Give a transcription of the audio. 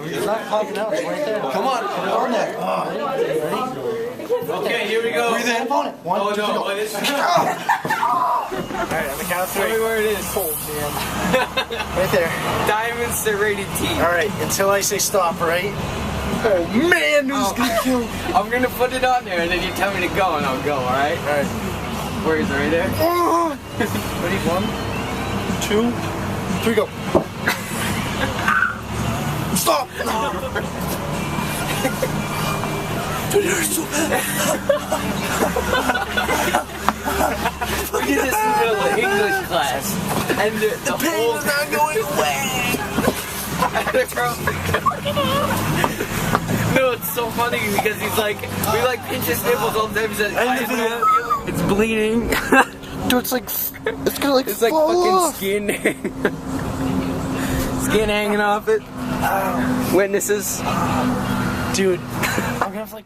It's not popping out, it's right there. Come on, put it on there. Okay, here we go. Breathe in. On it. One, two, no. go. Alright, On the count of three. Tell me where it is. Cold, man. Right there. Diamond serrated teeth. Alright, until I say stop, right? Oh man, who's gonna kill me? I'm gonna put it on there and then you tell me to go and I'll go, alright? Alright. Where is it? Right there? Ready? 1, 2, 3, go. Stop! Dude, you're so bad. Look at this in the middle of English class. And the Pain whole is not going away. No, it's so funny because he's like, we like pinch his nipples all the time. He's like, it's bleeding. Dude, it's like, it's gonna like It's like fall fucking off. skin. Skin hanging off it. Witnesses. Dude, I'm gonna have to like